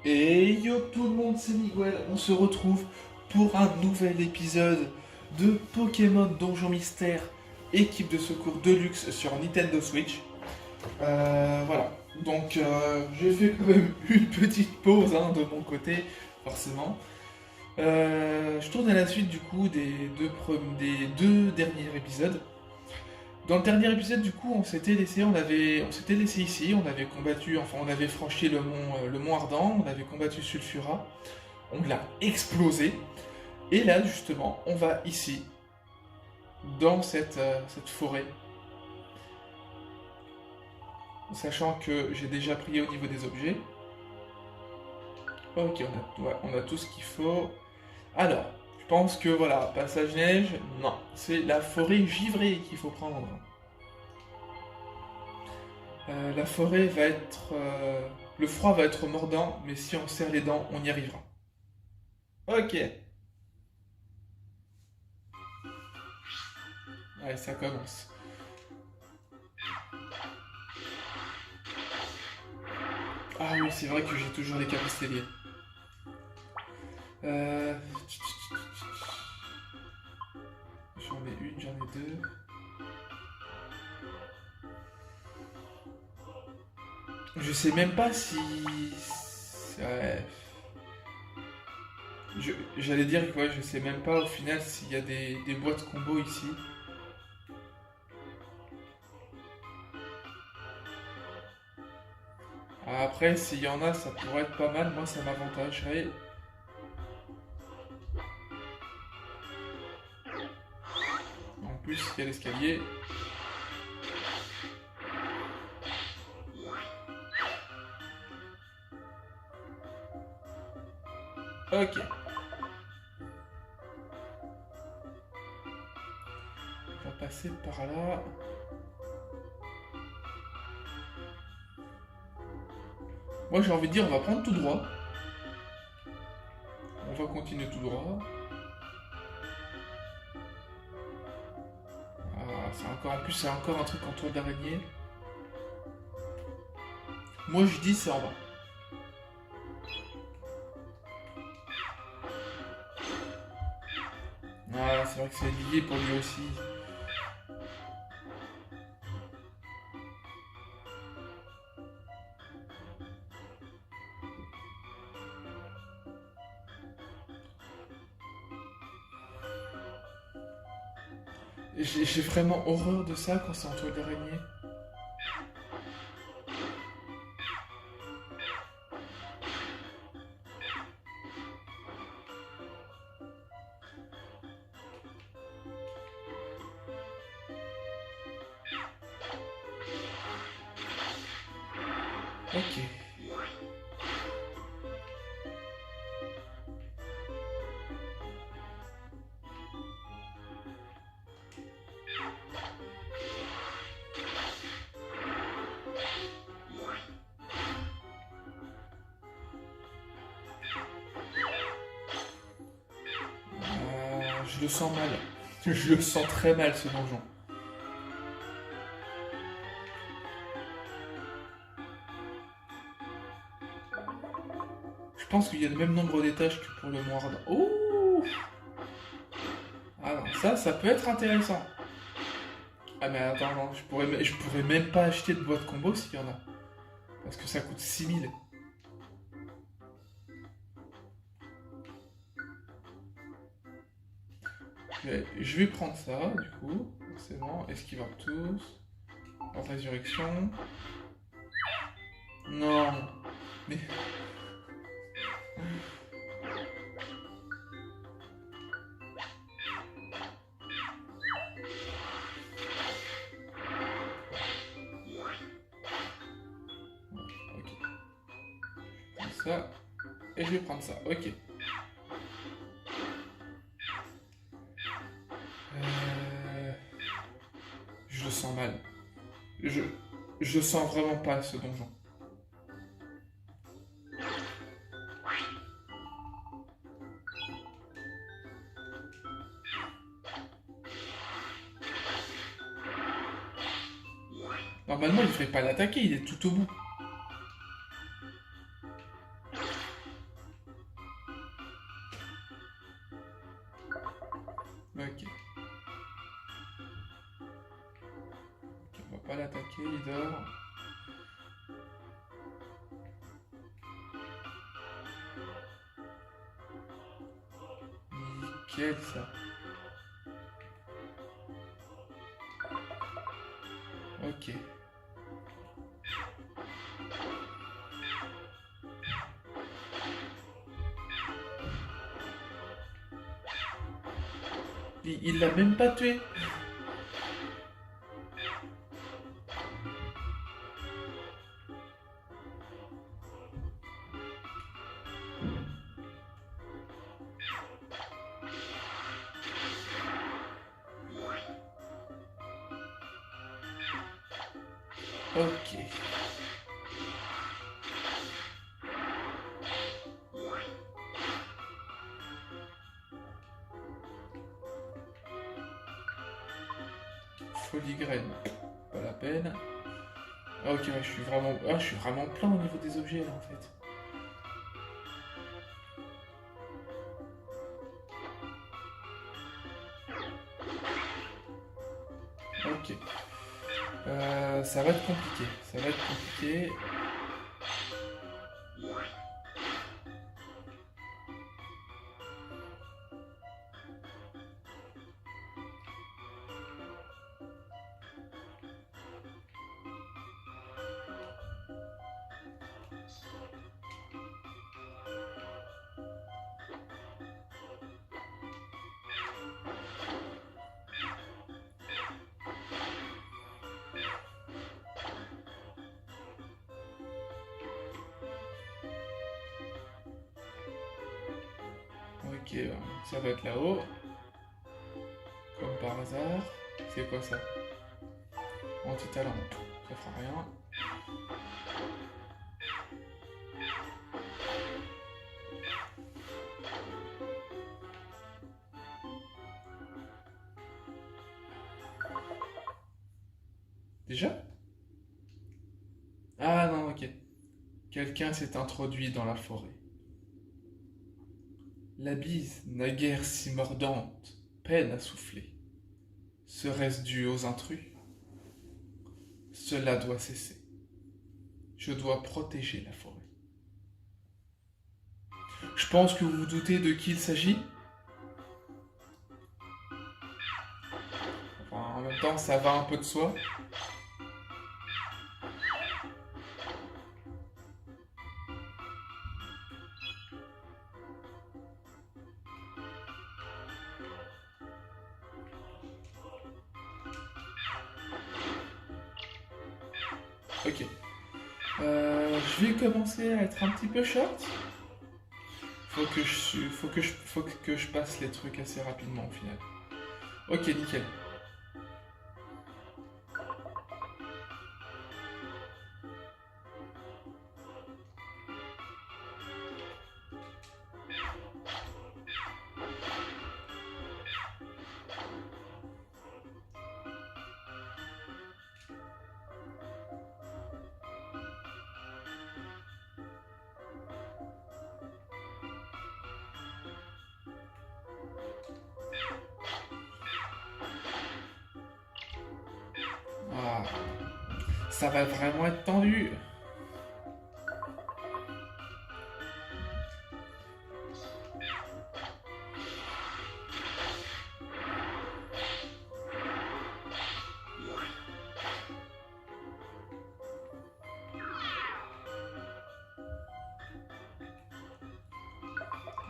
Et yo tout le monde, c'est Miguel, on se retrouve pour un nouvel épisode de Pokémon Donjon Mystère, équipe de secours Deluxe sur Nintendo Switch. Voilà, donc j'ai fait quand même une petite pause de mon côté, forcément. Je tourne à la suite du coup des deux derniers épisodes. Dans le dernier épisode, du coup, on s'était laissé ici, on avait combattu, enfin, on avait franchi le mont Ardent, on avait combattu Sulfura, on l'a explosé, et là, justement, on va ici, dans cette forêt, sachant que j'ai déjà prié au niveau des objets. Ok, on a tout ce qu'il faut. Alors, je pense que voilà, passage neige, non, c'est la forêt givrée qu'il faut prendre. La forêt va être. Le froid va être mordant, mais si on serre les dents, on y arrivera. Ok. Allez, ça commence. Ah oui, c'est vrai que j'ai toujours les capacités liées. Euh... J'en ai une, j'en ai deux. Je sais même pas si. Ouais. J'allais dire que ouais, je sais même pas au final s'il y a des boîtes combo ici. Après, s'il y en a, ça pourrait être pas mal. Moi, ça m'avantagerait. En plus, il y a l'escalier. Ok. On va passer par là. Moi, j'ai envie de dire, on va prendre tout droit. On va continuer tout droit. Ah, c'est encore, en plus, c'est encore un truc en toile d'araignée. Moi, je dis, c'est en bas. Ah, c'est vrai que c'est lié pour lui aussi. J'ai vraiment horreur de ça quand c'est en toile d'araignée. Ok. Je le sens mal. Je le sens très mal ce donjon. Je pense qu'il y a le même nombre d'étages que pour le Moird. Oh. Alors ça peut être intéressant. Ah mais attends, non, je pourrais même pas acheter de boîte combo s'il y en a. Parce que ça coûte 6000. Je vais prendre ça, du coup, forcément. Esquive tous. En résurrection. Non. Mais. Ok. Je prends ça. Et je vais prendre ça. Ok. Je le sens mal. Je, je sens vraiment pas ce donjon. Normalement, il ne ferait pas l'attaquer, il est tout au bout. pas l'attaquer, il dort. Nickel ça. Ok. Il l'a même pas tué. Ok. Folie graine, pas la peine. Ok, je suis vraiment plein au niveau des objets là en fait. Ok. Ça va être compliqué. Ça va être compliqué. Ok, ça va être là-haut. Comme par hasard. C'est quoi ça? Anti-talent. Ça fera rien. Déjà? Ah non, ok. Quelqu'un s'est introduit dans la forêt. La bise, naguère si mordante, peine à souffler. Serait-ce dû aux intrus? Cela doit cesser. Je dois protéger la forêt. Je pense que vous vous doutez de qui il s'agit. Enfin, en même temps, ça va un peu de soi. Ok. Je vais commencer à être un petit peu short. Faut que je passe les trucs assez rapidement au final. Ok, nickel. Ah, ça va vraiment être tendu.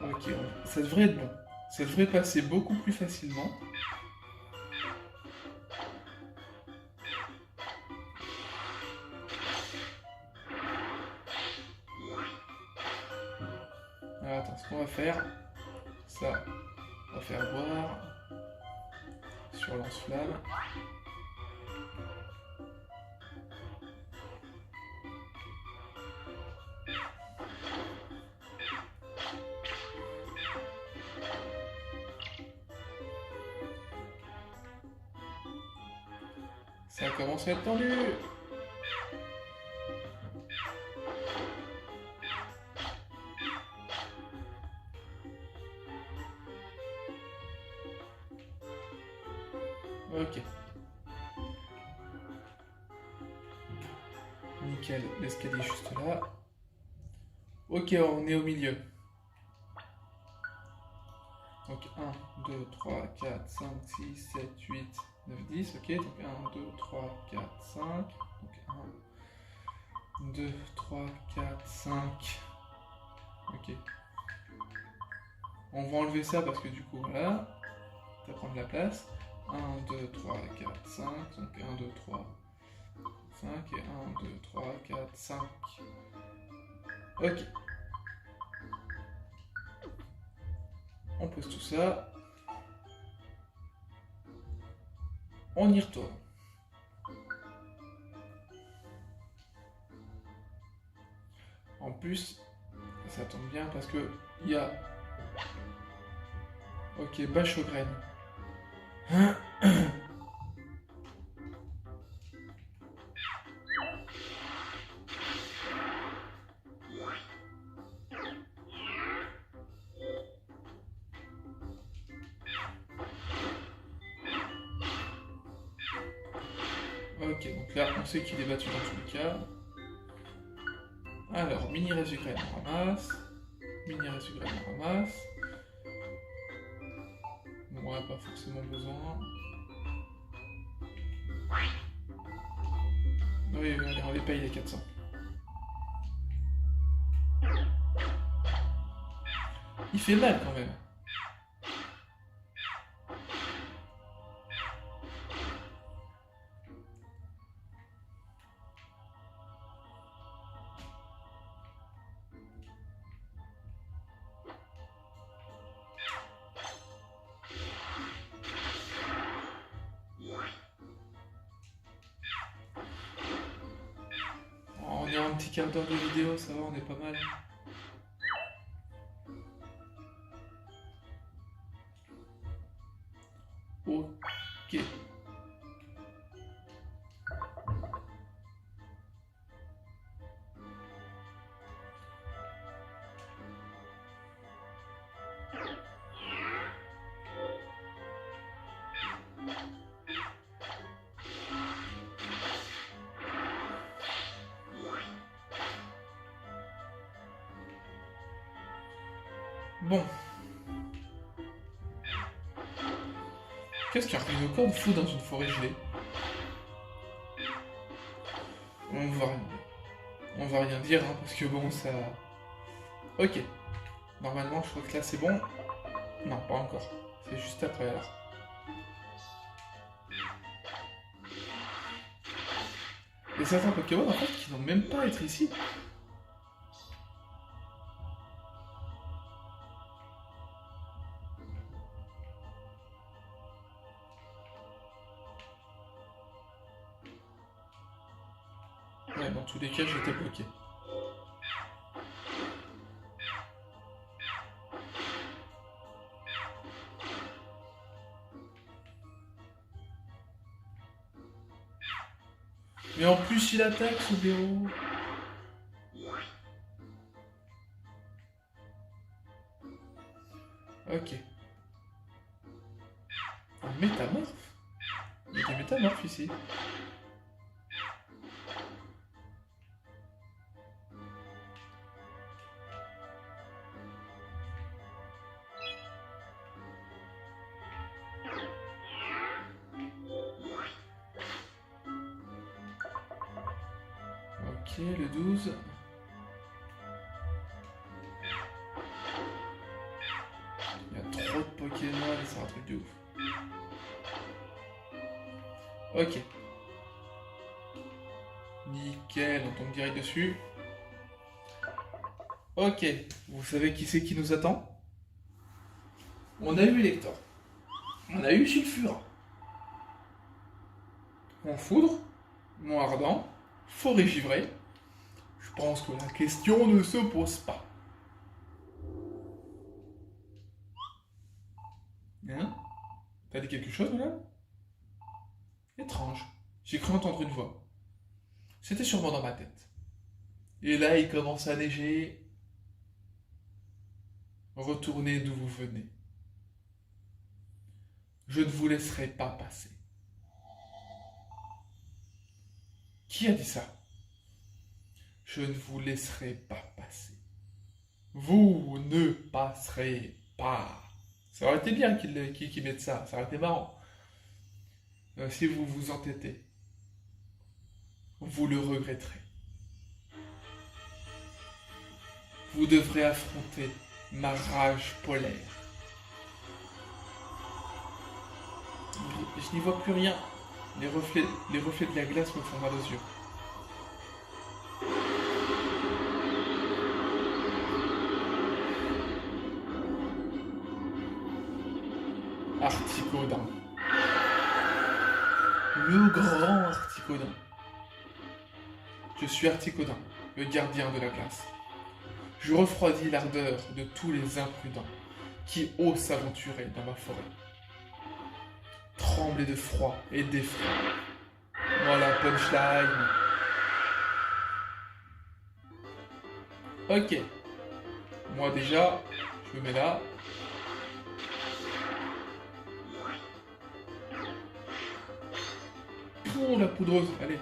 Ok, ça devrait être bon. Ça devrait passer beaucoup plus facilement. Alors, attends, ce qu'on va faire, ça, on va faire boire sur lance-flamme. Ça commence à être tendu. Ok. Nickel, l'escalier est juste là. Ok, on est au milieu. Donc 1, 2, 3, 4, 5, 6, 7, 8, 9, 10. Ok, donc 1, 2, 3, 4, 5. Donc 1, 2, 3, 4, 5. Ok. On va enlever ça parce que du coup, voilà. Ça va prendre de la place. 1, 2, 3, 4, 5. Donc 1, 2, 3, 5. Et 1, 2, 3, 4, 5. Ok. On pose tout ça. On y retourne. En plus, ça tombe bien parce que il y a... Ok, bâche aux graines. Ok, donc là, on sait qu'il est battu dans tous les cas. Alors, mini résu graine, on ramasse. Mini résu graine, on ramasse. Bon, on n'a pas forcément besoin. Oui, allez, on les paye les 400. Il fait mal quand même. On est un petit quart d'heure de vidéo, ça va, on est pas mal. Ok. Bon. Qu'est-ce qu'un rhinocorne fout dans une forêt gelée? On va rien dire, hein, parce que bon, ça... Ok. Normalement, je crois que là, c'est bon. Non, pas encore. C'est juste après, alors. Il y a certains Pokémon, en fait, qui n'ont même pas à être ici. Ouais, dans tous les cas, j'étais bloqué. Mais en plus, il attaque, ce blaireau. Ok. Un métamorphe? Il y a des métamorphes ici. Ok, le 12. Il y a trop de Pokémon, c'est un truc de ouf. Ok. Nickel, on tombe direct dessus. Ok, vous savez qui c'est qui nous attend? On a eu Elector. On a eu Sulfura. Mon foudre, mon ardent, forêt givrée. Je pense que la question ne se pose pas. Hein? T'as dit quelque chose, là? Étrange. J'ai cru entendre une voix. C'était sûrement dans ma tête. Et là, il commence à neiger. Retournez d'où vous venez. Je ne vous laisserai pas passer. Qui a dit ça? Je ne vous laisserai pas passer. Vous ne passerez pas. Ça aurait été bien qu'ils mettent ça, ça aurait été marrant. Si vous vous entêtez, vous le regretterez. Vous devrez affronter ma rage polaire. Je n'y vois plus rien. Les reflets de la glace me font mal aux yeux. Articodin. Le grand Articodin. Je suis Articodin, le gardien de la glace. Je refroidis l'ardeur de tous les imprudents qui osent s'aventurer dans ma forêt. Trembler de froid et d'effroi. Voilà, punchline. Ok. Moi déjà, je me mets là. Pour la poudreuse, allez.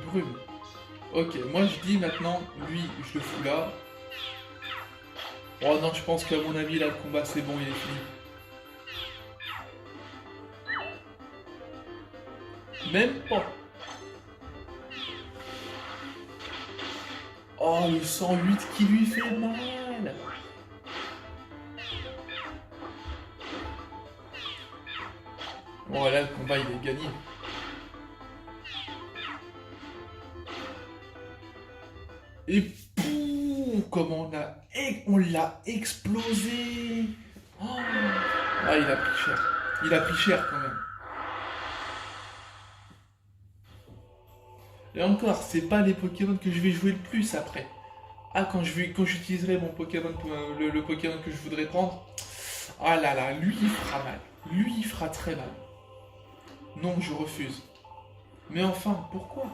Brume. Ok, moi je dis maintenant, lui, je le fous là. Oh non, je pense qu'à mon avis, là, le combat, c'est bon, il est fini. Même pas. Oh, le 108 qui lui fait mal. Bon, là, le combat, il est gagné. Et pouf, comment on l'a explosé. Oh. Ah, il a pris cher. Il a pris cher quand même. Et encore, c'est pas les Pokémon que je vais jouer le plus après. Ah, quand j'utiliserai mon Pokémon, le Pokémon que je voudrais prendre. Ah là là, lui il fera mal. Lui il fera très mal. Non, je refuse. Mais enfin, pourquoi?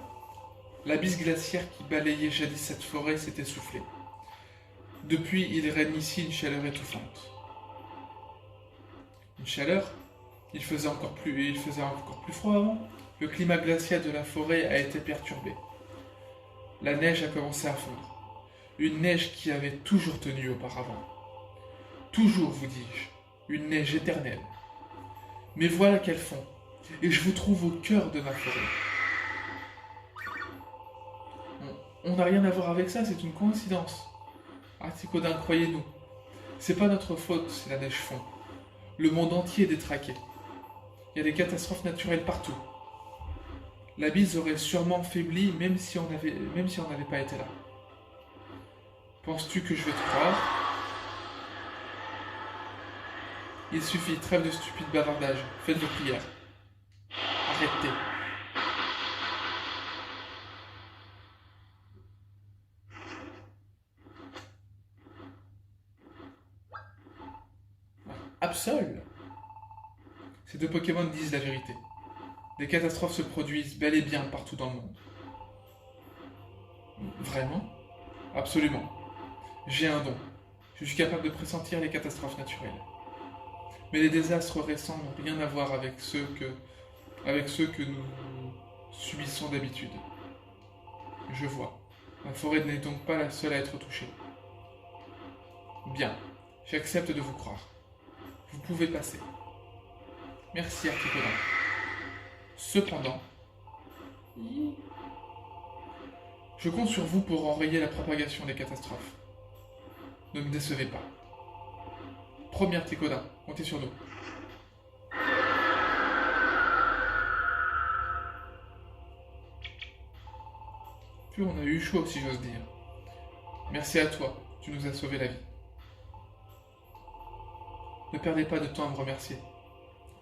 L'abysse glaciaire qui balayait jadis cette forêt s'est essoufflé. Depuis, il règne ici une chaleur étouffante. Une chaleur? Il faisait encore plus froid avant. Le climat glacial de la forêt a été perturbé. La neige a commencé à fondre. Une neige qui avait toujours tenu auparavant. Toujours, vous dis-je, une neige éternelle. Mais voilà qu'elle fond, et je vous trouve au cœur de ma forêt. On n'a rien à voir avec ça, c'est une coïncidence. Articodin, croyez-nous. C'est pas notre faute si la neige fond. Le monde entier est détraqué. Il y a des catastrophes naturelles partout. La bise aurait sûrement faibli même si on n'avait pas été là. Penses-tu que je vais te croire? Il suffit, trêve de stupides bavardages. Faites vos prières. Arrêtez. Absol. Ces deux Pokémon disent la vérité. Des catastrophes se produisent bel et bien partout dans le monde. Vraiment? Absolument. J'ai un don. Je suis capable de pressentir les catastrophes naturelles. Mais les désastres récents n'ont rien à voir avec ceux que nous subissons d'habitude. Je vois. Ma forêt n'est donc pas la seule à être touchée. Bien, j'accepte de vous croire. Vous pouvez passer. Merci, Articodin. Cependant, je compte sur vous pour enrayer la propagation des catastrophes. Ne me décevez pas. Premier Articodin, comptez sur nous. Puis on a eu chaud, si j'ose dire. Merci à toi, tu nous as sauvé la vie. Ne perdez pas de temps à me remercier.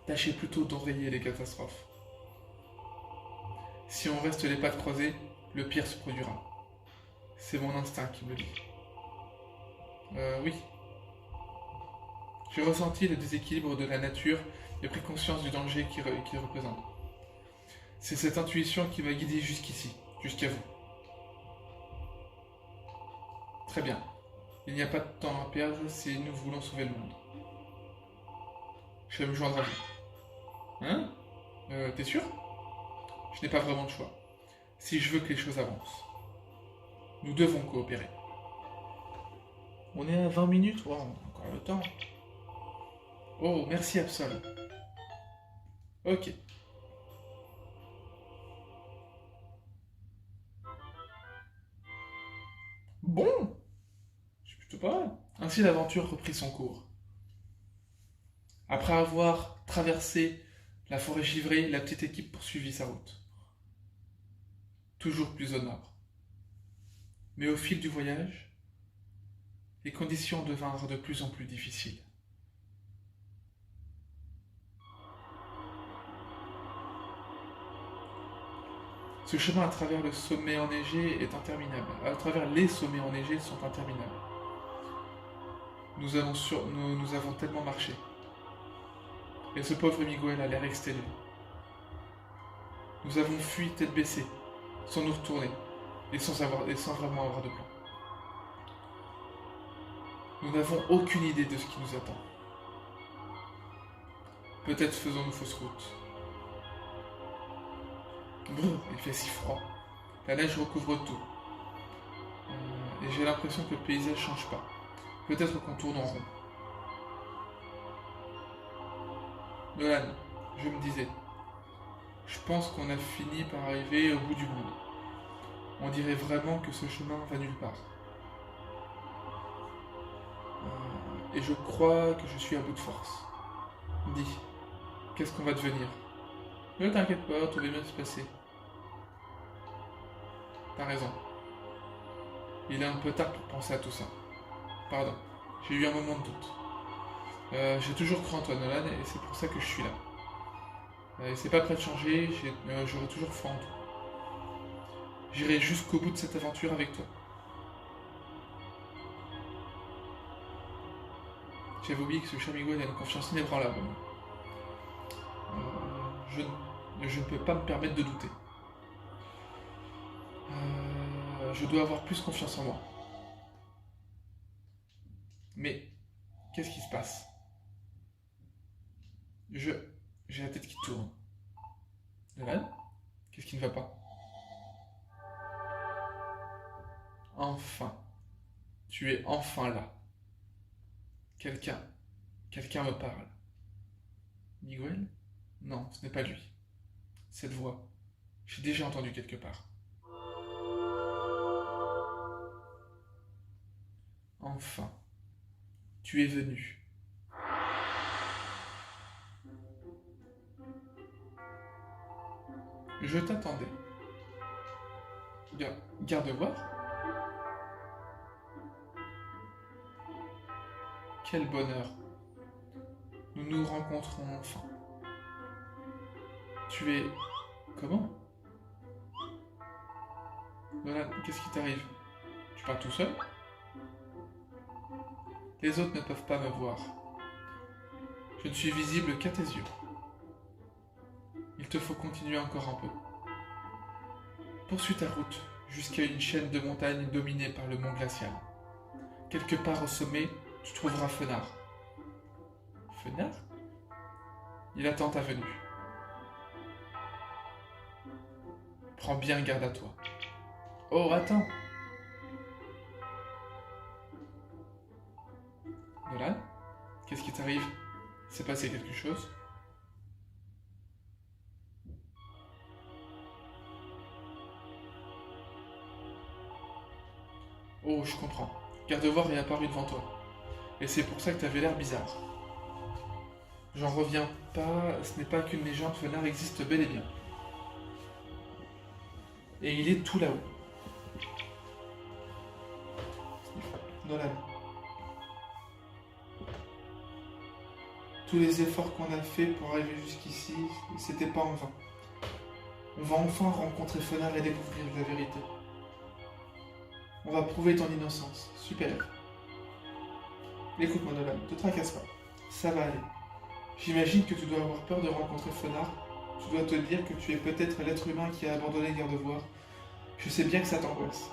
Tâchez plutôt d'enrayer les catastrophes. Si on reste les pattes croisées, le pire se produira. C'est mon instinct qui me le dit. Oui. J'ai ressenti le déséquilibre de la nature et pris conscience du danger qu'il représente. C'est cette intuition qui m'a guidé jusqu'ici, jusqu'à vous. Très bien. Il n'y a pas de temps à perdre si nous voulons sauver le monde. Je vais me joindre à vous. Hein? T'es sûr? Je n'ai pas vraiment de choix. Si je veux que les choses avancent, nous devons coopérer. On est à 20 minutes? Wow, encore le temps. Oh, merci Absol. Ok. Bon, c'est plutôt pas mal. Ainsi l'aventure reprit son cours. Après avoir traversé la forêt givrée, la petite équipe poursuivit sa route. Toujours plus au nord. Mais au fil du voyage, les conditions devinrent de plus en plus difficiles. Ce chemin à travers le sommet enneigé est interminable. À travers les sommets enneigés sont interminables. Nous avons tellement marché. Et ce pauvre Miguel a l'air exténué. Nous avons fui tête baissée, sans nous retourner, et sans vraiment avoir de plan. Nous n'avons aucune idée de ce qui nous attend. Peut-être faisons-nous fausse route. Brrr, il fait si froid. La neige recouvre tout. Et j'ai l'impression que le paysage change pas. Peut-être qu'on tourne en rond. Nolan, je me disais, je pense qu'on a fini par arriver au bout du monde. On dirait vraiment que ce chemin va nulle part. Et je crois que je suis à bout de force. Dis, qu'est-ce qu'on va devenir? Ne t'inquiète pas, tout va bien se passer. T'as raison. Il est un peu tard pour penser à tout ça. Pardon, j'ai eu un moment de doute. J'ai toujours cru en toi, Nolan, et c'est pour ça que je suis là. Et c'est pas prêt de changer, j'aurai toujours foi en toi. J'irai jusqu'au bout de cette aventure avec toi. J'avais oublié que ce cher Miguel a une confiance inébranlable. Je ne peux pas me permettre de douter. Je dois avoir plus confiance en moi. Mais, qu'est-ce qui se passe? J'ai la tête qui tourne. Nolan? Qu'est-ce qui ne va pas? Enfin. Tu es enfin là. Quelqu'un me parle. Miguel? Non, ce n'est pas lui. Cette voix, j'ai déjà entendu quelque part. Enfin, tu es venu. Je t'attendais. Garde voir. Quel bonheur. Nous nous rencontrons enfin. Tu es... Comment? Nolan, qu'est-ce qui t'arrive? Tu pars tout seul? Les autres ne peuvent pas me voir. Je ne suis visible qu'à tes yeux. Il te faut continuer encore un peu. Poursuis ta route jusqu'à une chaîne de montagnes dominée par le mont glacial. Quelque part au sommet, tu trouveras Fenard. Fenard? Il attend ta venue. Prends bien garde à toi. Oh, attends! Nolan? Qu'est-ce qui t'arrive? S'est passé quelque chose? Oh, je comprends. Gardevoir est apparu devant toi. Et c'est pour ça que t'avais l'air bizarre. J'en reviens pas, ce n'est pas qu'une légende, Fenard existe bel et bien. Et il est tout là-haut. Nolan. Tous les efforts qu'on a faits pour arriver jusqu'ici, c'était pas en vain. On va enfin rencontrer Fenard et découvrir la vérité. On va prouver ton innocence. Super. Écoute-moi, Nolan, ne te tracasse pas. Ça va aller. J'imagine que tu dois avoir peur de rencontrer Fenard. Tu dois te dire que tu es peut-être l'être humain qui a abandonné Gardevoir. Je sais bien que ça t'angoisse.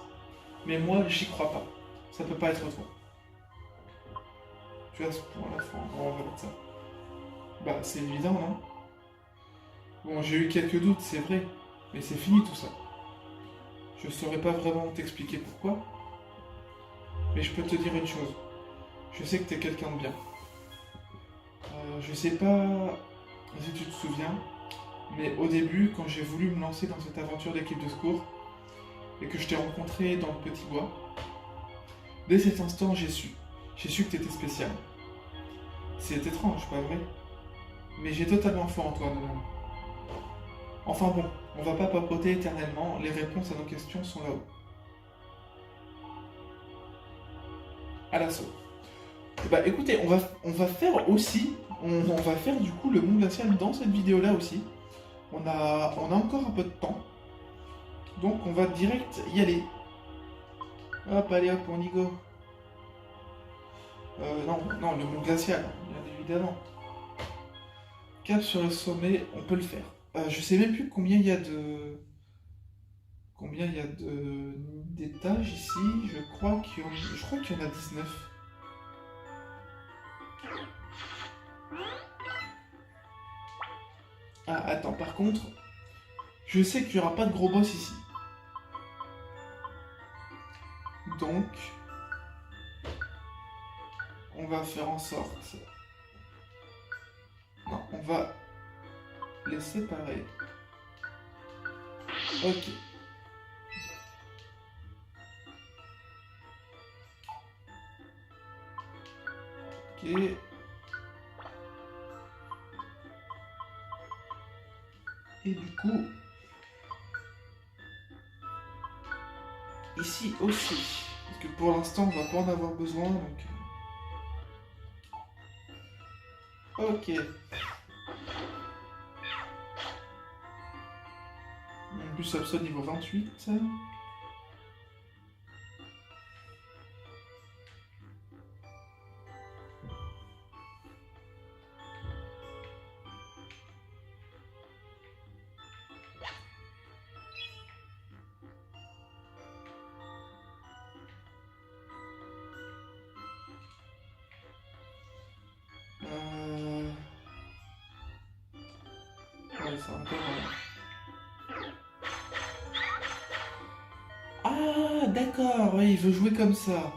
Mais moi, j'y crois pas. Ça peut pas être toi. Tu as ce point à la fin, on va mettre ça. Bah, c'est évident, non? Bon, j'ai eu quelques doutes, c'est vrai. Mais c'est fini tout ça. Je saurais pas vraiment t'expliquer pourquoi. Mais je peux te dire une chose. Je sais que t'es quelqu'un de bien. Je sais pas si tu te souviens, mais au début, quand j'ai voulu me lancer dans cette aventure d'équipe de secours, et que je t'ai rencontré dans le petit bois, dès cet instant, j'ai su. J'ai su que t'étais spécial. C'est étrange, pas vrai? Mais j'ai totalement foi en toi, Nolan. Enfin bon, on va pas papoter éternellement, les réponses à nos questions sont là-haut. À l'assaut. Bah écoutez, on va faire aussi, on va faire du coup le monde glacial dans cette vidéo-là aussi. On a encore un peu de temps. Donc on va direct y aller. Hop, allez hop, on y go. Non, le monde glacial, bien évidemment. Cap sur le sommet, on peut le faire. Je sais même plus combien il y a de... Combien il y a d'étages ici. Je crois qu'il y en a 19. Ah, attends, par contre, je sais qu'il n'y aura pas de gros boss ici. Donc, on va faire en sorte... Non, on va les séparer. Ok. Ok. Et du coup, ici aussi. Parce que pour l'instant, on va pas en avoir besoin, donc... Ok. En plus, Absol niveau 28. Ouais, c'est encore... Ah, d'accord, ouais, il veut jouer comme ça.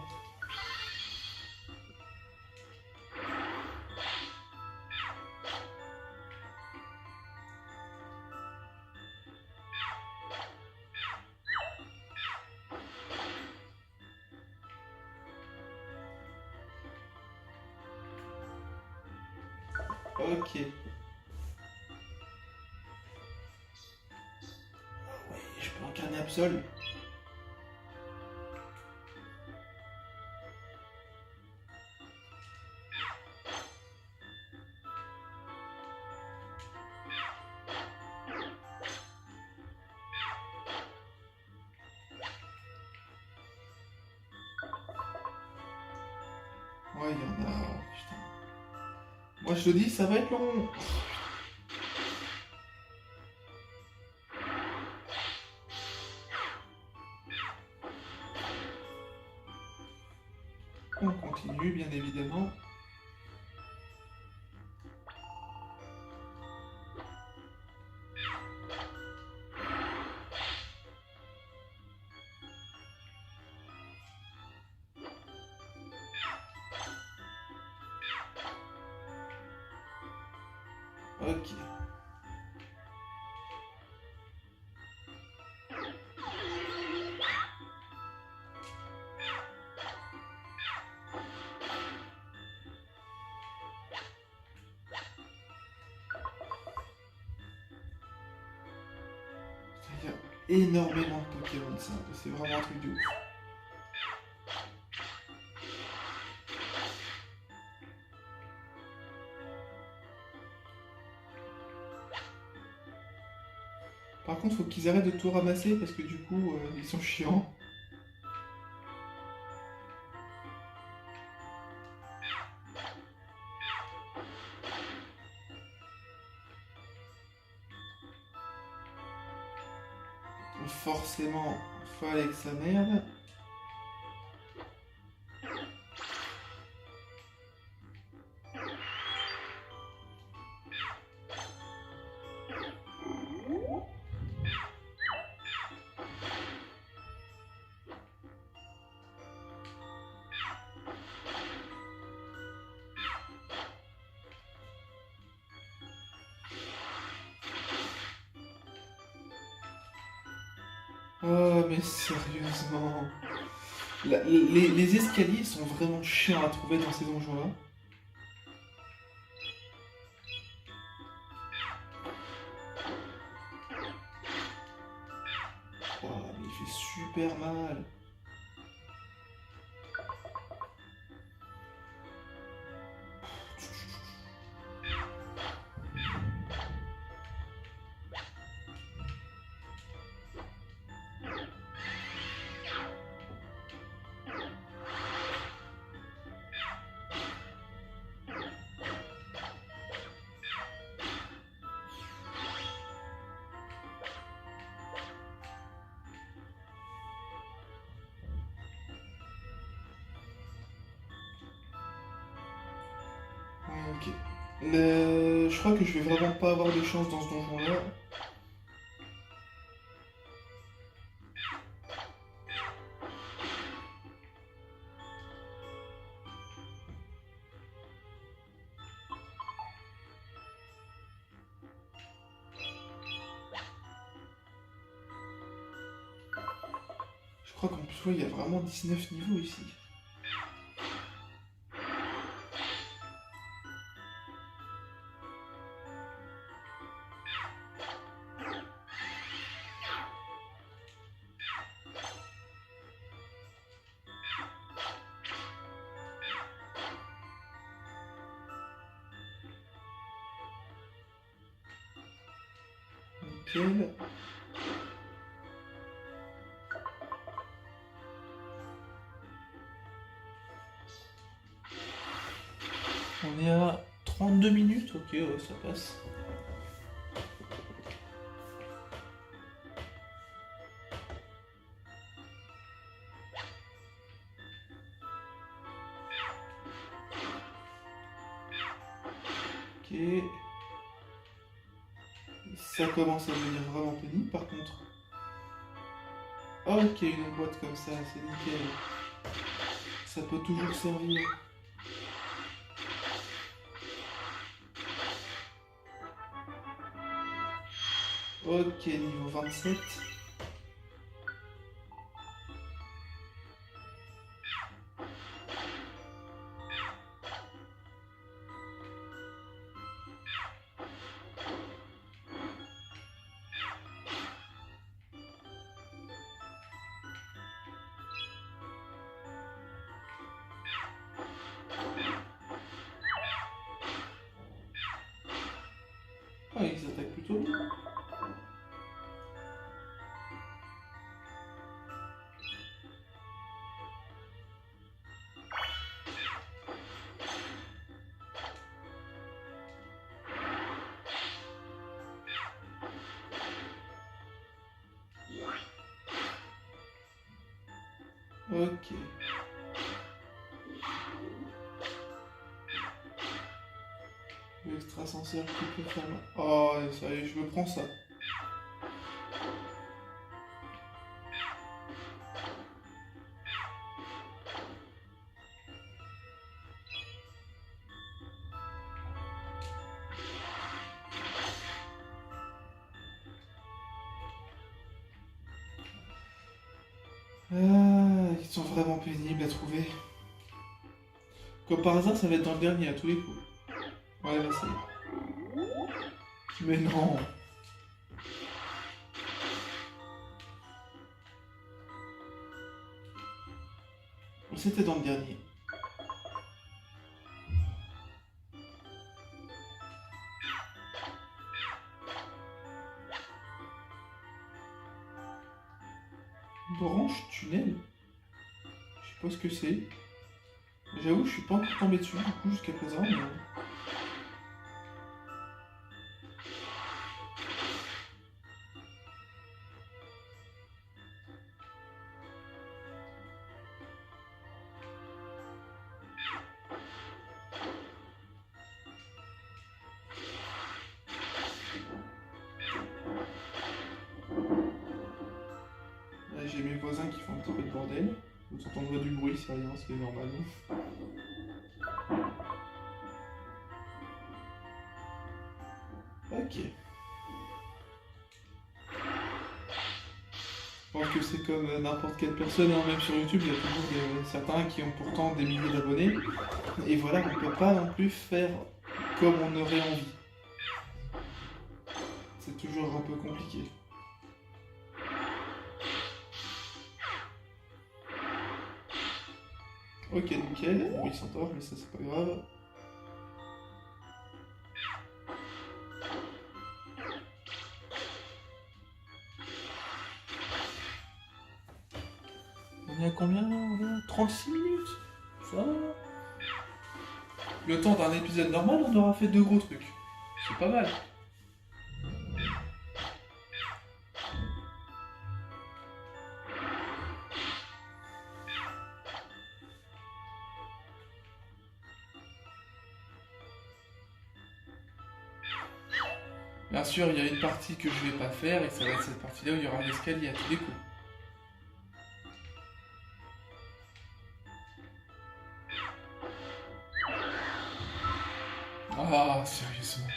Ok. Ouais, je peux incarner Absol. Ouais, il y en a... Putain. Moi, je te dis, ça va être long. On continue, bien évidemment. Ok. Il y a énormément de Pokémon, ça. C'est vraiment un truc de ouf. Par contre, faut qu'ils arrêtent de tout ramasser parce que du coup, ils sont chiants. Forcément, fallait que ça merde. Oh, mais sérieusement. Les escaliers sont vraiment chiants à trouver dans ces donjons-là. Oh, mais il fait super mal. Ok. Je crois que je vais vraiment pas avoir de chance dans ce donjon-là. Je crois qu'en plus, ouais, il y a vraiment 19 niveaux ici. Nickel. On est à 32 minutes, ok, ouais, ça passe. Ok. Ça commence à devenir vraiment pénible par contre. Ok, une boîte comme ça, c'est nickel. Ça peut toujours servir. Ok, niveau 27. Ah, ils attaquent plutôt bien. Ok. L'extrasensaire qui peut faire mal. Oh, ça y est, je me prends ça. Ah, ils sont vraiment pénibles à trouver. Comme par hasard, ça va être dans le dernier à tous les coups. Ouais, là, ça y est. Mais non. C'était dans le dernier. Branche tunnel. Je sais pas ce que c'est. J'avoue, je suis pas encore tombé dessus du coup jusqu'à présent. Mais... voisins qui font un petit peu de bordel. Vous entendrez du bruit, c'est rien, c'est normal. Ok. Je pense que c'est comme n'importe quelle personne, hein, même sur YouTube, il y a toujours certains qui ont pourtant des milliers d'abonnés. Et voilà, on ne peut pas non plus faire comme on aurait envie. C'est toujours un peu compliqué. Ok, nickel. Bon, il s'endort, mais ça, c'est pas grave. On est à combien là? On est à 36 minutes. Ça va. Le temps d'un épisode normal, on aura fait 2 gros trucs. C'est pas mal. Bien sûr, il y a une partie que je vais pas faire et ça va être cette partie-là où il y aura l'escalier à tous les coups. Ah, sérieusement.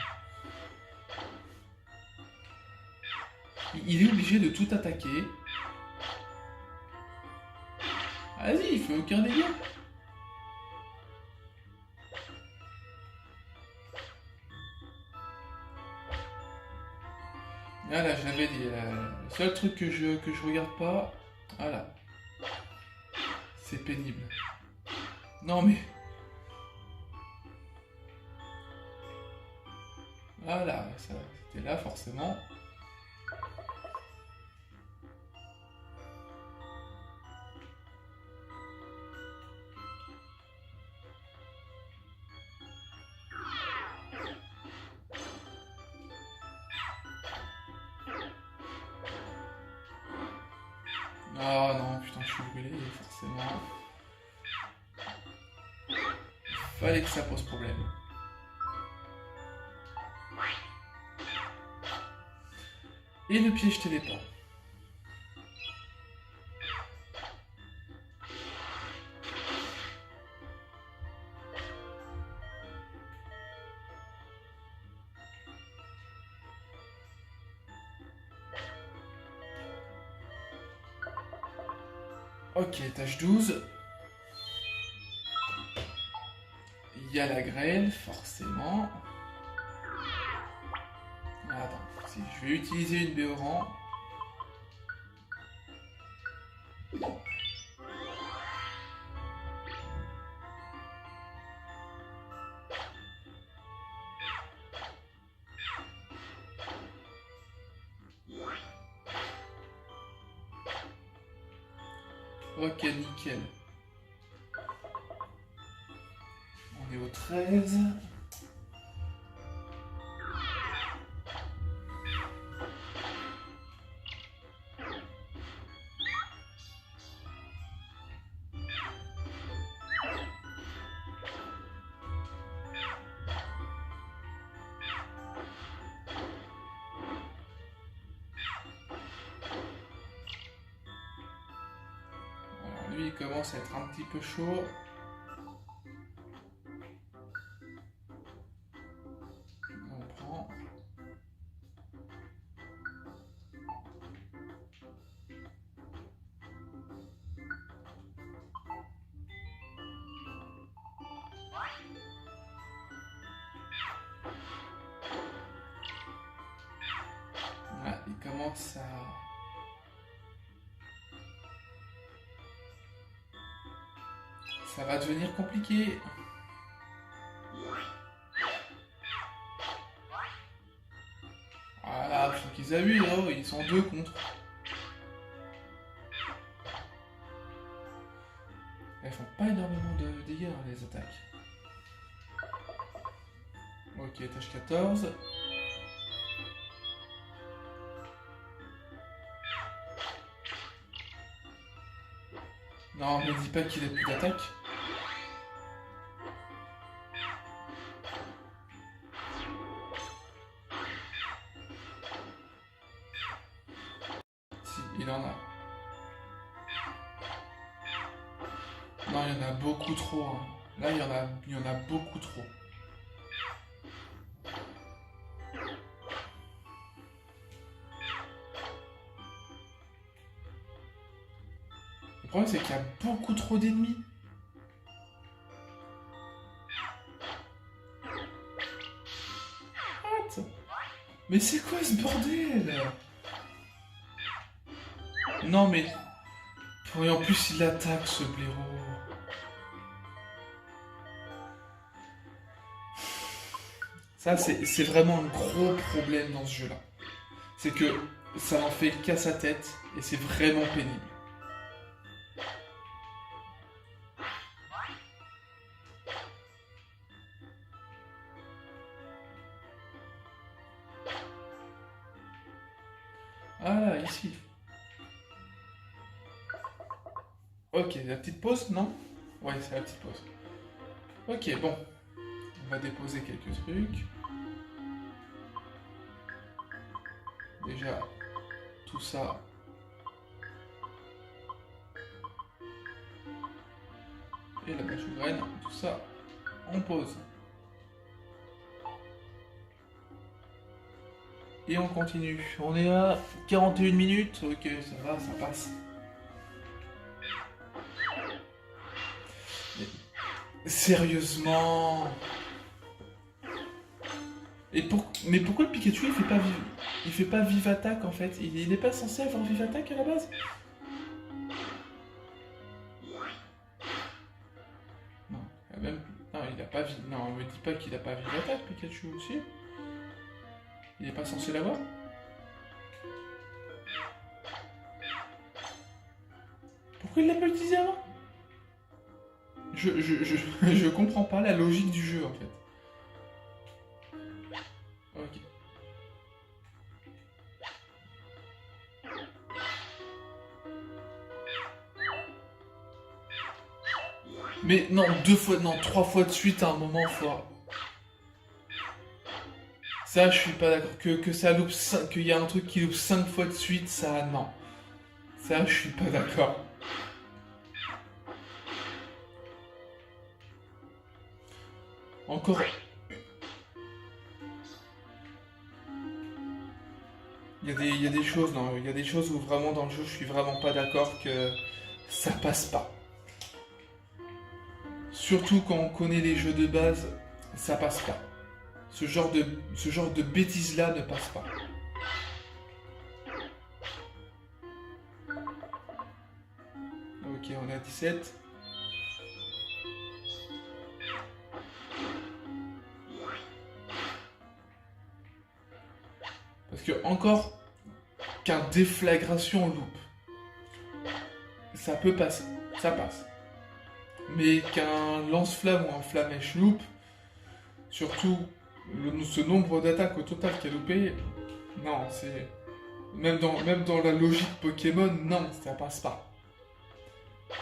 Il est obligé de tout attaquer. Vas-y, il fait aucun dégât. Voilà, je l'avais dit, le seul truc que je regarde pas, voilà, c'est pénible. Non mais... Voilà, ça, c'était là forcément. Ah non, putain, je suis brûlé, forcément. Fallait que ça pose problème. Et le piège téléport. Ok, tâche 12. Il y a la grêle, forcément. Attends, si je vais utiliser une Béoran. Ok, nickel. On est au 13. Alors lui, il commence à être un petit peu chaud. On prend. Voilà, il commence à... Ça va devenir compliqué. Voilà, faut qu'ils abusent, hein, ils sont 2 contre. Elles font pas énormément de dégâts, hein, les attaques. Ok, tâche 14. Non, me dis pas qu'il a plus d'attaque. Si, il en a. Non, il y en a beaucoup trop. Hein. Là, il y en a beaucoup trop. Le problème, c'est qu'il y a beaucoup trop d'ennemis. What? Mais c'est quoi ce bordel? Non, mais... Et en plus, il attaque, ce blaireau. Ça, c'est vraiment un gros problème dans ce jeu-là. C'est que ça n'en fait qu'à sa tête, et c'est vraiment pénible. Ah là, ici. Ok, la petite pause, non? Ouais, c'est la petite pause. Ok, bon. On va déposer quelques trucs. Déjà, tout ça. Et la bâche aux graines, tout ça, on pose. Et on continue. On est à 41 minutes. Ok, ça va, ça passe. Mais, sérieusement. Mais pourquoi le Pikachu il fait pas vive attaque en fait? Il n'est pas censé avoir vive attaque à la base? Non, non, il a pas vive. Non, on me dit pas qu'il a pas vive attaque Pikachu aussi. Il est pas censé l'avoir? Pourquoi il l'a pas utilisé avant? Je comprends pas la logique du jeu en fait. Ok. Mais non, 2 fois, non, 3 fois de suite à un moment fort. Ça, je suis pas d'accord. Que ça loupe qu'il y a un truc qui loupe 5 fois de suite, ça, non. Ça, je suis pas d'accord. Encore. Il y a des choses, non, il y a des choses où vraiment dans le jeu, je suis vraiment pas d'accord que ça passe pas. Surtout quand on connaît les jeux de base, ça passe pas. Ce genre de bêtises-là ne passe pas. Ok, on est à 17. Parce que encore qu'un déflagration loupe, ça peut passer, ça passe. Mais qu'un lance-flamme ou un flamèche loupe, surtout ce nombre d'attaques au total qu'il a loupé, non, c'est... même dans la logique Pokémon, non, ça passe pas.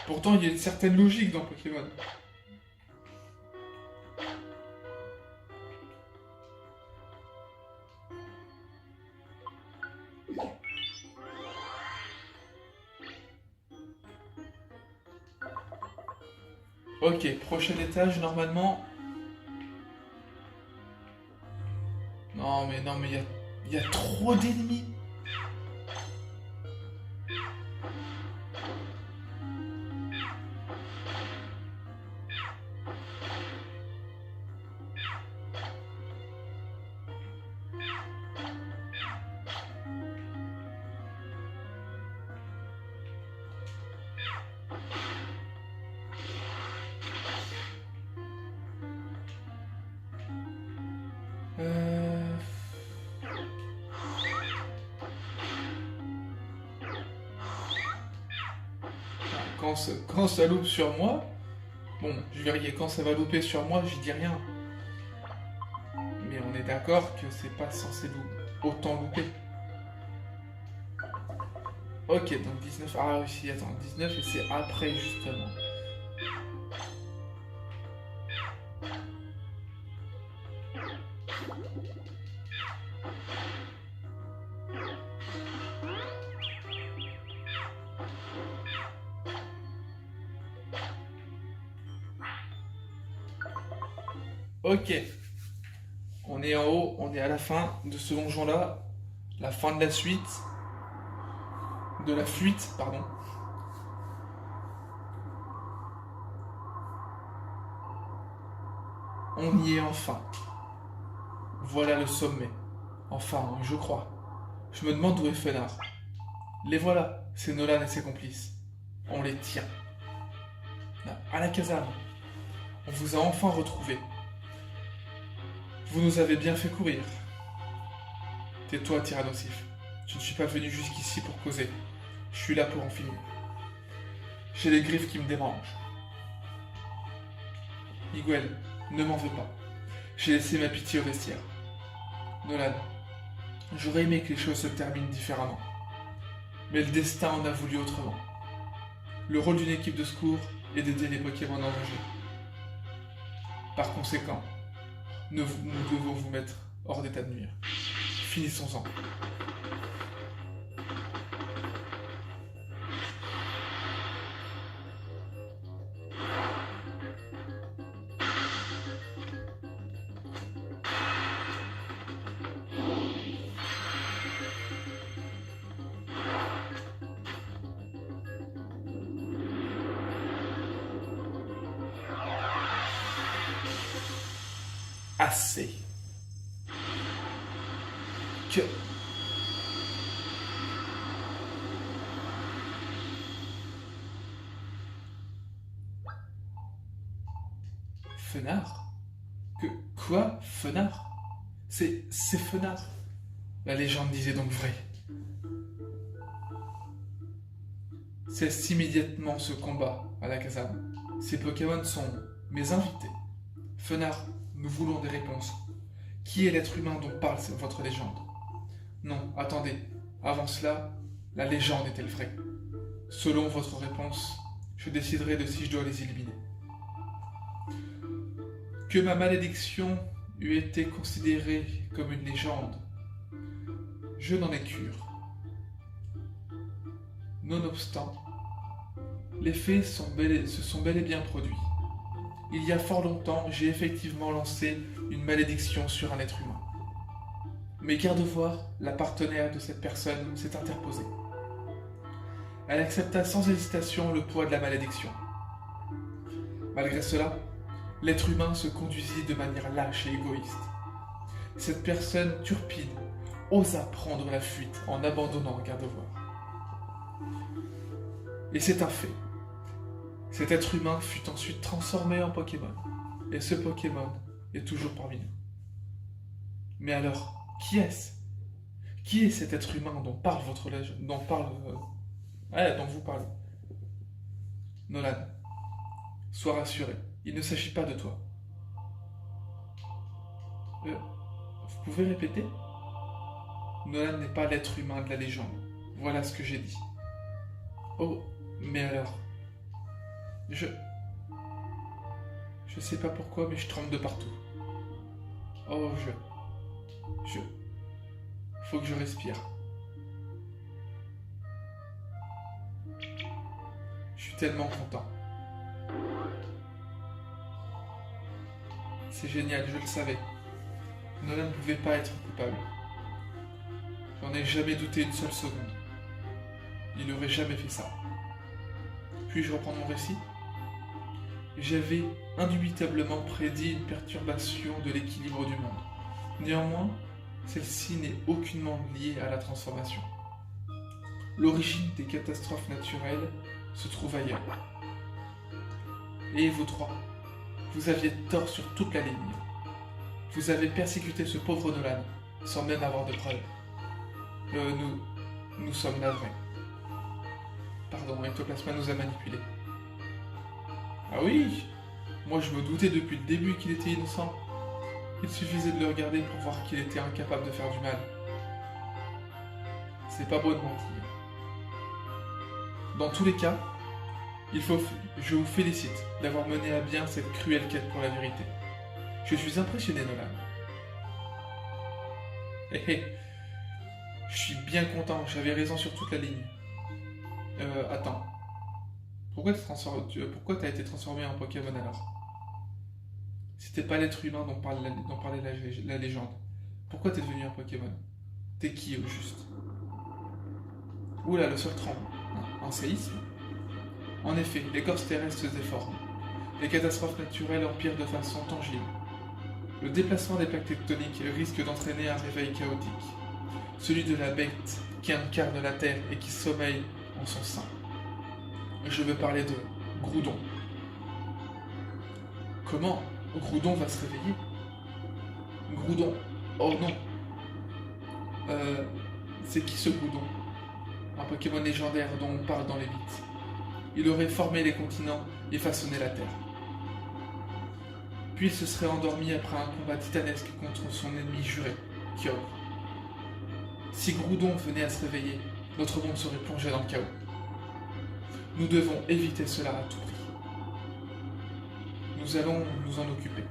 Pourtant, il y a une certaine logique dans Pokémon. Ok, prochain étage, normalement... Non, mais il y a trop d'ennemis. Quand ça loupe sur moi, bon, je verrai quand ça va louper sur moi, je dis rien. Mais on est d'accord que c'est pas censé autant louper. Ok, donc 19. Ah oui, si, attends, 19 et c'est après justement. Ok, on est en haut, on est à la fin de ce donjon-là, la fin de la suite, de la fuite, pardon. On y est enfin. Voilà le sommet. Enfin, je crois. Je me demande où est Fenard. Les voilà, c'est Nolan et ses complices. On les tient. À la caserne. On vous a enfin retrouvés. Vous nous avez bien fait courir. Tais-toi, Tyrannosif. Je ne suis pas venu jusqu'ici pour causer. Je suis là pour en finir. J'ai les griffes qui me dérangent. Miguel, ne m'en veux pas. J'ai laissé ma pitié au vestiaire. Nolan, j'aurais aimé que les choses se terminent différemment. Mais le destin en a voulu autrement. Le rôle d'une équipe de secours est d'aider les Pokémon en danger. Par conséquent, nous devons vous mettre hors d'état de nuire. Finissons-en. Assez. Que... Fenard? Quoi? Fenard? C'est Fenard. La légende disait donc vrai. Cesse immédiatement ce combat à la caserne. Ces Pokémon sont mes invités. Fenard, nous voulons des réponses. Qui est l'être humain dont parle votre légende? Non, attendez. Avant cela, la légende est-elle vraie? Selon votre réponse, je déciderai de si je dois les éliminer. Que ma malédiction eût été considérée comme une légende, je n'en ai cure. Nonobstant, les faits se sont bel et bien produits. Il y a fort longtemps, j'ai effectivement lancé une malédiction sur un être humain. Mais garde-voir, la partenaire de cette personne s'est interposée. Elle accepta sans hésitation le poids de la malédiction. Malgré cela, l'être humain se conduisit de manière lâche et égoïste. Cette personne turpide osa prendre la fuite en abandonnant garde-voir. Et c'est un fait. Cet être humain fut ensuite transformé en Pokémon. Et ce Pokémon est toujours parmi nous. Mais alors, qui est-ce? Qui est cet être humain dont parle votre légende, dont vous parlez? Nolan, sois rassuré, il ne s'agit pas de toi. Vous pouvez répéter? Nolan n'est pas l'être humain de la légende. Voilà ce que j'ai dit. Oh, mais alors... Je sais pas pourquoi, mais je tremble de partout. Oh, faut que je respire. Je suis tellement content. C'est génial, je le savais. Nolan ne pouvait pas être coupable. J'en ai jamais douté une seule seconde. Il n'aurait jamais fait ça. Puis-je reprendre mon récit? J'avais indubitablement prédit une perturbation de l'équilibre du monde. Néanmoins, celle-ci n'est aucunement liée à la transformation. L'origine des catastrophes naturelles se trouve ailleurs. Et vous trois, vous aviez tort sur toute la ligne. Vous avez persécuté ce pauvre Nolan, sans même avoir de preuves. Nous sommes navrés. Pardon, Ectoplasma nous a manipulés. Ah oui, moi je me doutais depuis le début qu'il était innocent. Il suffisait de le regarder pour voir qu'il était incapable de faire du mal. C'est pas beau de mentir. Dans tous les cas, je vous félicite d'avoir mené à bien cette cruelle quête pour la vérité. Je suis impressionné, Nolan. Je suis bien content, j'avais raison sur toute la ligne. Attends. Pourquoi t'as été transformé en Pokémon alors? Si t'es pas l'être humain dont parlait la légende, pourquoi t'es devenu un Pokémon? T'es qui au juste? Oula, le sol tremble. Un séisme? En effet, l'écorce terrestre se déforme. Les catastrophes naturelles empirent de façon tangible. Le déplacement des plaques tectoniques risque d'entraîner un réveil chaotique. Celui de la bête qui incarne la Terre et qui sommeille en son sein. Je veux parler de Groudon. Comment Groudon va se réveiller? Groudon. Oh non. C'est qui ce Groudon? Un Pokémon légendaire dont on parle dans les mythes. Il aurait formé les continents et façonné la Terre. Puis il se serait endormi après un combat titanesque contre son ennemi juré, Kyogre. Si Groudon venait à se réveiller, notre monde serait plongé dans le chaos. Nous devons éviter cela à tout prix. Nous allons nous en occuper.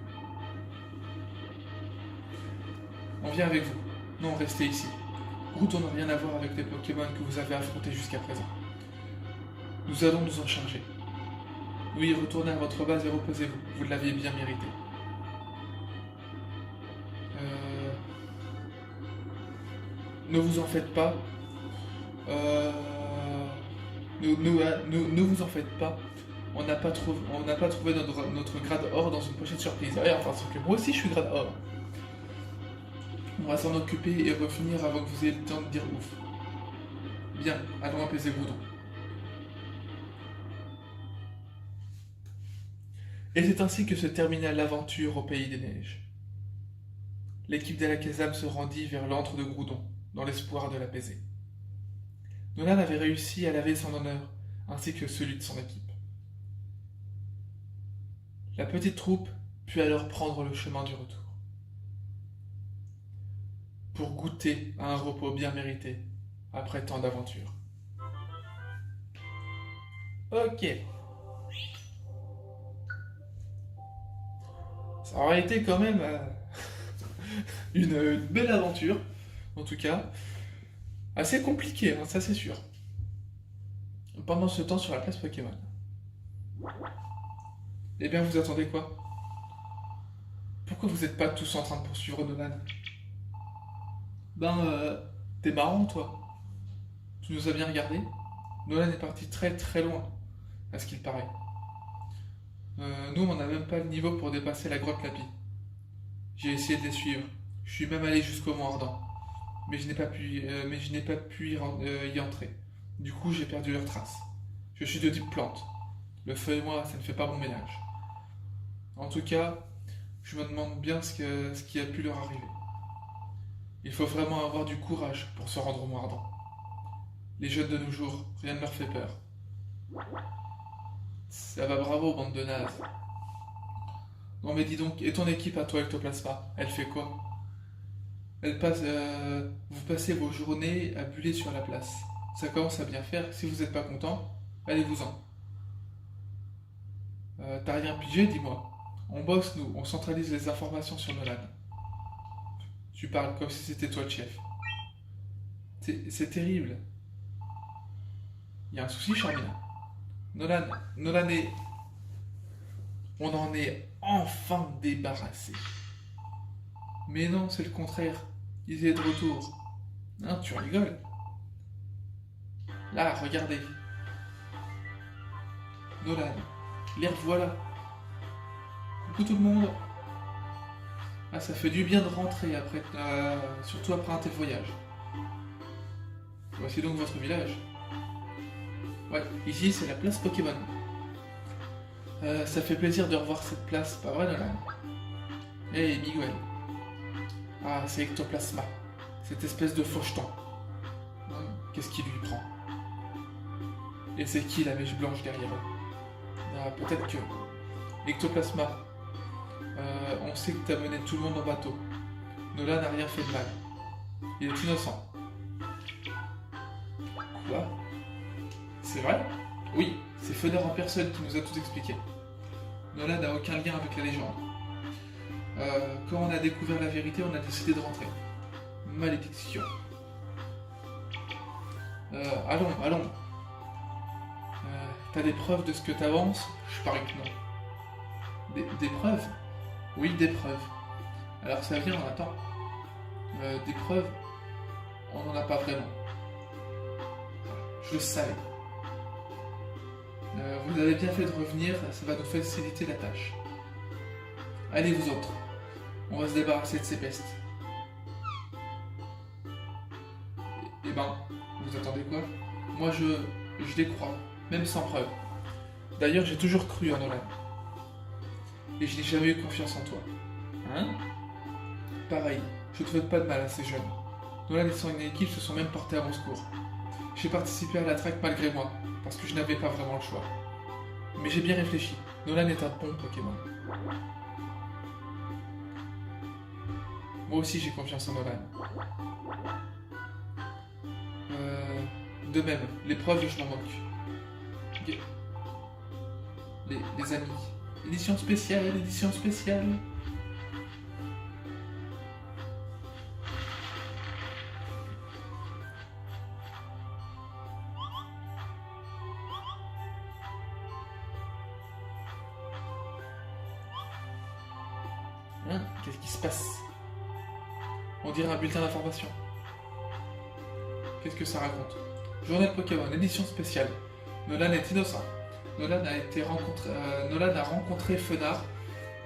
On vient avec vous. Non, restez ici. Groudon n'a rien à voir avec les Pokémon que vous avez affrontés jusqu'à présent. Nous allons nous en charger. Oui, retournez à votre base et reposez-vous. Vous l'aviez bien mérité. Ne vous en faites pas. Ne vous en faites pas. On n'a pas trouvé notre grade or dans une pochette surprise. Ouais, enfin, sauf que moi aussi je suis grade or. On va s'en occuper et revenir avant que vous ayez le temps de dire ouf. Bien, allons apaiser Groudon. Et c'est ainsi que se termina l'aventure au Pays des Neiges. L'équipe d'Alakazam se rendit vers l'antre de Groudon, dans l'espoir de l'apaiser. Nolan avait réussi à laver son honneur, ainsi que celui de son équipe. La petite troupe put alors prendre le chemin du retour, pour goûter à un repos bien mérité, après tant d'aventures. Ok. Ça aurait été quand même une belle aventure, en tout cas. Assez compliqué, hein, ça c'est sûr. Pendant ce temps sur la place Pokémon. Eh bien, vous attendez quoi? Pourquoi vous n'êtes pas tous en train de poursuivre Nolan? T'es marrant toi. Tu nous as bien regardé. Nolan est parti très très loin, à ce qu'il paraît. Nous, on n'a même pas le niveau pour dépasser la grotte Lapi. J'ai essayé de les suivre. Je suis même allé jusqu'au Mont Ardent. Mais je n'ai pas pu y entrer. Du coup, j'ai perdu leurs traces. Je suis de type plante. Le feu et moi, ça ne fait pas bon ménage. En tout cas, je me demande bien ce qui a pu leur arriver. Il faut vraiment avoir du courage pour se rendre au Mont Ardent. Les jeunes de nos jours, rien ne leur fait peur. Ça va, bravo, bande de nazes. Non mais dis donc, et ton équipe à toi, Ectoplasma, elle fait quoi? Vous passez vos journées à buller sur la place. Ça commence à bien faire, si vous n'êtes pas content, allez-vous-en. T'as rien pigé, dis-moi. On bosse, nous, on centralise les informations sur Nolan. Tu parles comme si c'était toi le chef. C'est terrible. Il y a un souci, Charmina. Nolan est... On en est enfin débarrassé. Mais non, c'est le contraire. Il est de retour. Hein, tu rigoles. Là, regardez. Nolan, les revoilà. Coucou tout le monde. Ah, ça fait du bien de rentrer après, surtout après un tel voyage. Voici donc votre village. Ouais, ici c'est la place Pokémon. Ça fait plaisir de revoir cette place, pas vrai Nolan? Hey Miguel. Ah, c'est Ectoplasma, cette espèce de faucheton. Qu'est-ce qui lui prend? Et c'est qui la mèche blanche derrière eux? Ah, peut-être que... Ectoplasma, on sait que t'as mené tout le monde en bateau. Nolan n'a rien fait de mal. Il est innocent. Quoi? C'est vrai? Oui, c'est Feder en personne qui nous a tout expliqué. Nolan n'a aucun lien avec la légende. Quand on a découvert la vérité, on a décidé de rentrer. Malédiction. Allons. T'as des preuves de ce que t'avances? Je parie que non. Des preuves? Oui, des preuves. Alors ça vient, attends. Des preuves, on n'en a pas vraiment. Je le savais. Vous avez bien fait de revenir, ça va nous faciliter la tâche. Allez vous autres, on va se débarrasser de ces pestes. Eh ben, vous attendez quoi? Moi je les crois, même sans preuve. D'ailleurs j'ai toujours cru en Nolan. Et je n'ai jamais eu confiance en toi. Hein? Pareil, je ne te souhaite pas de mal à ces jeunes. Nolan et son équipe se sont même portés à mon secours. J'ai participé à la traque malgré moi, parce que je n'avais pas vraiment le choix. Mais j'ai bien réfléchi, Nolan est un bon Pokémon. Moi aussi j'ai confiance en Nolan. De même, les preuves je m'en moque. Les amis. Édition spéciale, édition spéciale. Hein? Qu'est-ce qui se passe? On dirait un bulletin d'information. Qu'est-ce que ça raconte? Journal Pokémon, édition spéciale. Nolan est innocent. Nolan a rencontré Fenard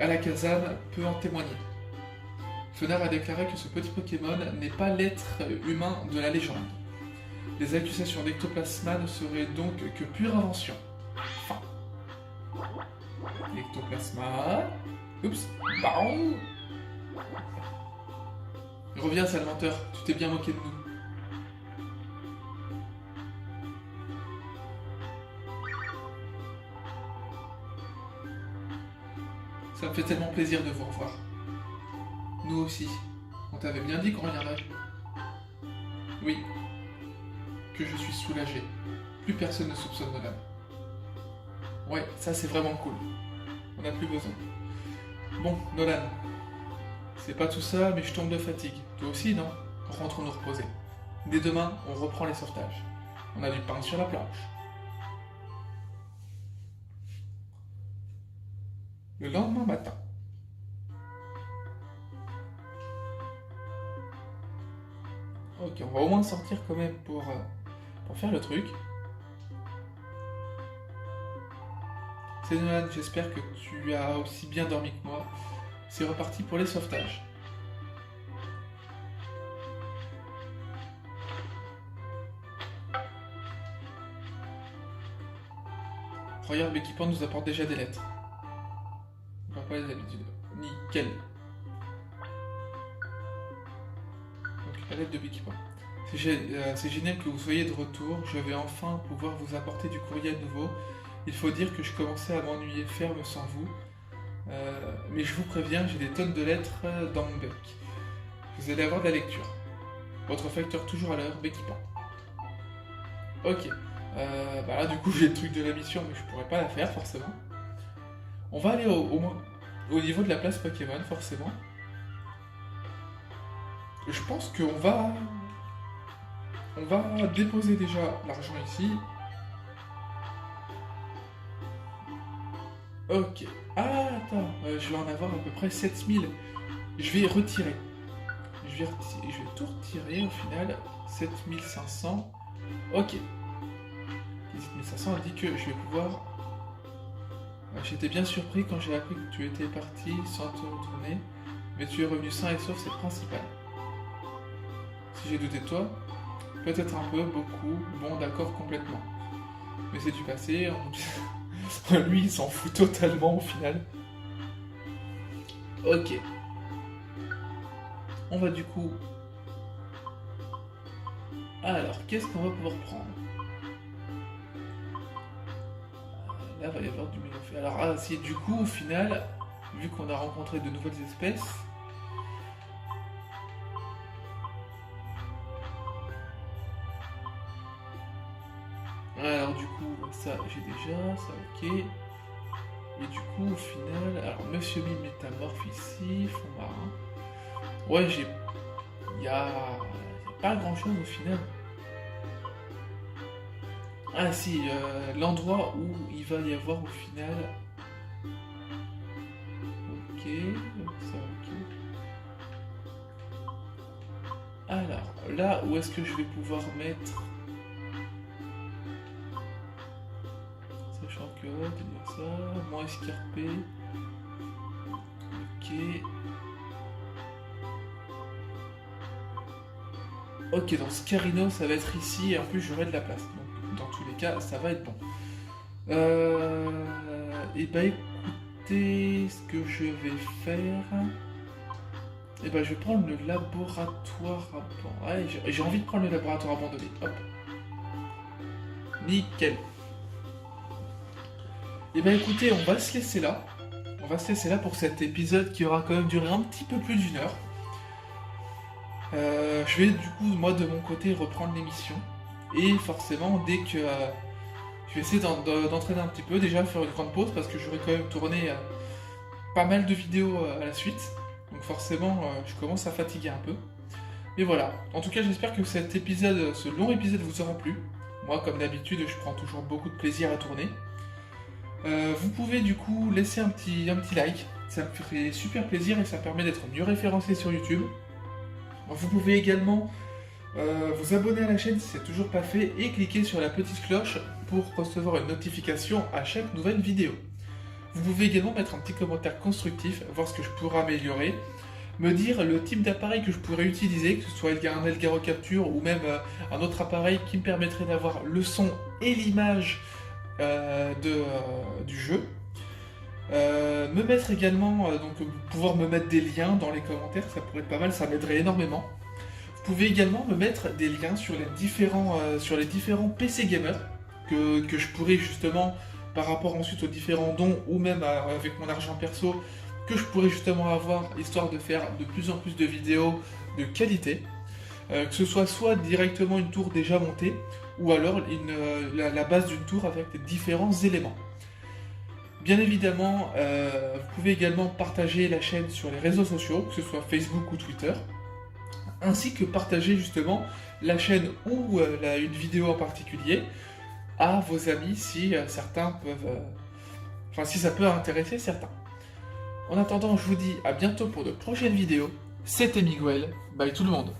à la caserne, peut en témoigner. Fenard a déclaré que ce petit Pokémon n'est pas l'être humain de la légende. Les accusations d'Ectoplasma ne seraient donc que pure invention. Fin. Ectoplasma... Oups. Baron. Reviens, sale menteur, tu t'es bien moqué de nous. Ça me fait tellement plaisir de vous revoir. Nous aussi. On t'avait bien dit qu'on reviendrait. Oui. Que je suis soulagé. Plus personne ne soupçonne Nolan. Ouais, ça c'est vraiment cool. On n'a plus besoin. Bon, Nolan. C'est pas tout ça, mais je tombe de fatigue. Toi aussi, non? Rentrons nous reposer. Dès demain, on reprend les sauvetages. On a du pain sur la planche. Le lendemain matin. Ok, on va au moins sortir quand même pour faire le truc. C'est Nolan, j'espère que tu as aussi bien dormi que moi. C'est reparti pour les sauvetages. Regarde, l'équipement nous apporte déjà des lettres. On va pas les habitudes. Nickel. Donc la lettre de Béquipin. C'est génial que vous soyez de retour. Je vais enfin pouvoir vous apporter du courrier à nouveau. Il faut dire que je commençais à m'ennuyer ferme sans vous. Mais je vous préviens, j'ai des tonnes de lettres dans mon bec. Vous allez avoir de la lecture. Votre facteur toujours à l'heure, Béquipin. Ok. Bah là du coup j'ai le truc de la mission mais je pourrais pas la faire forcément. On va aller au niveau de la place Pokémon forcément. Je pense qu'on va... On va déposer déjà l'argent ici. Ok. Ah attends, je vais en avoir à peu près 7000. Je vais retirer. Je vais tout retirer au final. 7500. Ok. 1500 a dit que je vais pouvoir... J'étais bien surpris quand j'ai appris que tu étais parti sans te retourner, mais tu es revenu sain et sauf, c'est le principal. Si j'ai douté de toi, peut-être un peu, beaucoup, bon d'accord complètement. Mais c'est du passé, lui il s'en fout totalement au final. Ok. On va du coup... Alors, qu'est-ce qu'on va pouvoir prendre? Là, il va y avoir du ménophyte. Alors, ah, si du coup, au final, vu qu'on a rencontré de nouvelles espèces, alors du coup, ça j'ai déjà, ça ok. Et du coup, au final, alors Monsieur Mime métamorphe ici, fond marin. Ouais, il y a pas grand chose au final. Ah si, l'endroit où il va y avoir au final... Ok, Alors, là, où est-ce que je vais pouvoir mettre... Sachant que, dire ça, moins escarpé. Ok. Ok, donc Scarino, ça va être ici, et en plus j'aurai de la place. Donc, dans tous les cas, ça va être bon. Et bah écoutez, ce que je vais faire... Et bah je vais prendre le laboratoire abandonné. Ouais, j'ai envie de prendre le laboratoire abandonné. Hop. Nickel. Et bah écoutez, on va se laisser là. On va se laisser là pour cet épisode qui aura quand même duré un petit peu plus d'une heure. Je vais du coup, moi de mon côté, reprendre l'émission. Et forcément, dès que... je vais essayer d'entraîner un petit peu, déjà faire une grande pause parce que j'aurai quand même tourné pas mal de vidéos à la suite. Donc forcément, je commence à fatiguer un peu. Mais voilà, en tout cas j'espère que cet épisode, ce long épisode vous aura plu. Moi comme d'habitude, je prends toujours beaucoup de plaisir à tourner. Vous pouvez du coup laisser un petit like, ça me ferait super plaisir et ça permet d'être mieux référencé sur YouTube. Vous pouvez également vous abonner à la chaîne si c'est toujours pas fait et cliquer sur la petite cloche pour recevoir une notification à chaque nouvelle vidéo. Vous pouvez également mettre un petit commentaire constructif, voir ce que je pourrais améliorer, me dire le type d'appareil que je pourrais utiliser, que ce soit un Elgato Capture ou même un autre appareil qui me permettrait d'avoir le son et l'image du jeu. Me mettre également, donc pouvoir me mettre des liens dans les commentaires, ça pourrait être pas mal, ça m'aiderait énormément. Vous pouvez également me mettre des liens sur les différents PC gamers que je pourrais justement, par rapport ensuite aux différents dons ou même avec mon argent perso, que je pourrais justement avoir, histoire de faire de plus en plus de vidéos de qualité. Que ce soit directement une tour déjà montée, ou alors la base d'une tour avec différents éléments. Bien évidemment, vous pouvez également partager la chaîne sur les réseaux sociaux, que ce soit Facebook ou Twitter, ainsi que partager justement la chaîne ou une vidéo en particulier à vos amis si certains peuvent... si ça peut intéresser certains. En attendant, je vous dis à bientôt pour de prochaines vidéos. C'était Miguel, bye tout le monde.